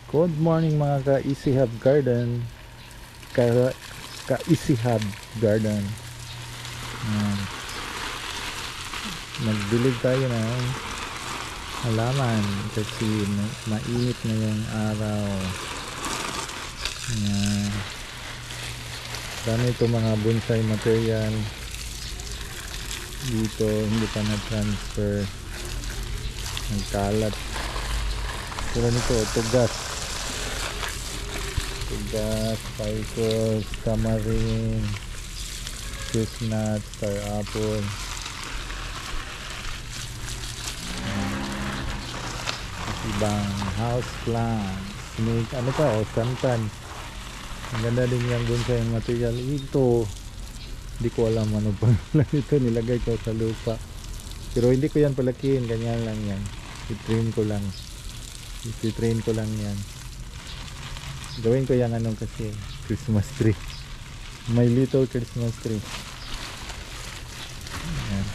Good morning mga ka-Easy Hub Garden. Ka-Easy Hub Garden. Magdilig tayo ng halaman kasi mainit na yung araw. Dami ito mga bonsai material dito, hindi pa na-transfer, nagkalat. Tulad nito, tugas, ficus, tamarin, chestnut, star apple, ibang house plant, snake, ano pa, santan. Ang ganda din yung bonsai material. Ito, hindi ko alam ano pa lang ito, nilagay ko sa lupa. Pero hindi ko yan palakihin, ganyan lang yan. I-train ko lang yan. Gawin ko yung anong kasi Christmas tree, my little Christmas tree. Ayan.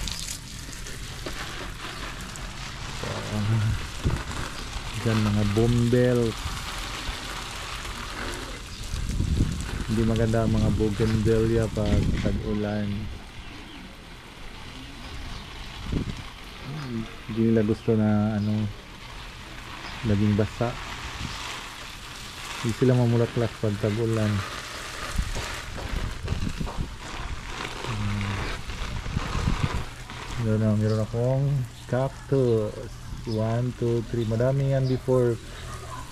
So, dyan mga bombel. Hindi maganda ang mga bougainvillea pag tag-ulan. Hindi nila gusto na ano, laging basa. Hindi sila mamulaklak pag tag-ulan. Meron akong cactus. 1, 2, 3. Madami yan before.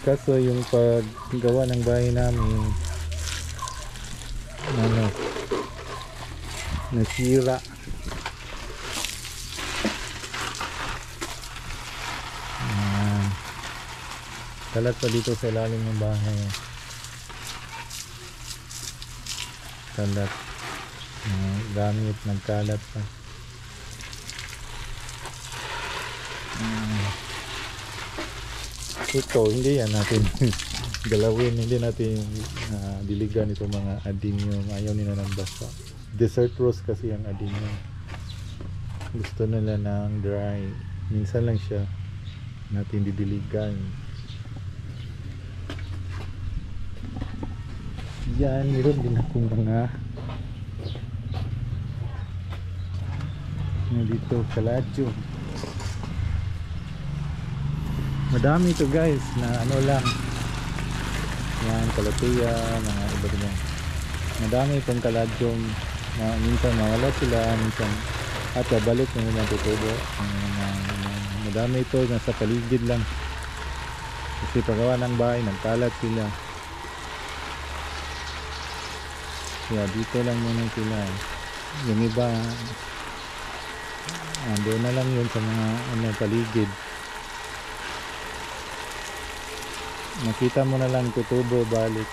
Kaso yung paggawa ng bahay namin, nasira. Kalat pa dito sa ilalim ng bahay. Kalat. Gamit, nagkalat pa. Ito, hindi yan natin galawin, hindi natin diligan ito mga adenium. Ayaw nila ng basa. Desert rose kasi ang adenium. Gusto nila ng dry. Minsan lang siya natin didiligan. Yan, meron din akong mga dito, kaladyo. Madami ito guys, na ano lang. Yan, kalatuya, mga iba din yan. Madami itong kaladyong, minsan mawala sila, minsan at balik na naman tutubo. Madami ito, nasa paligid lang. Kasi paggawa ng bahay, nagkalat sila. Kaya dito lang muna sila. Yung iba doon na lang yun sa mga paligid. Makita mo na lang tutubo balik.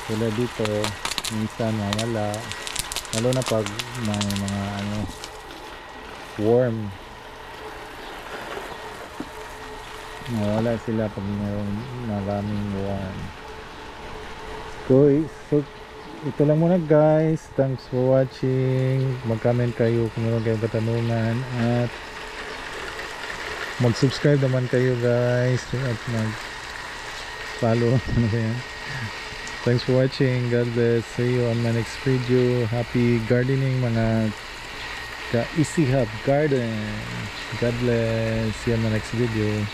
Sila dito minsan mawala, lalo na pag may mga worm. Mawala sila pag mayroong maraming worm. So ito lang muna guys. Thanks for watching. Mag-comment kayo kung meron kayong katanungan at mag-subscribe naman kayo guys at mag-follow. Thanks for watching. God bless. See you on my next video. Happy gardening mga ka-Easy Hub Garden. God bless. See you on my next video.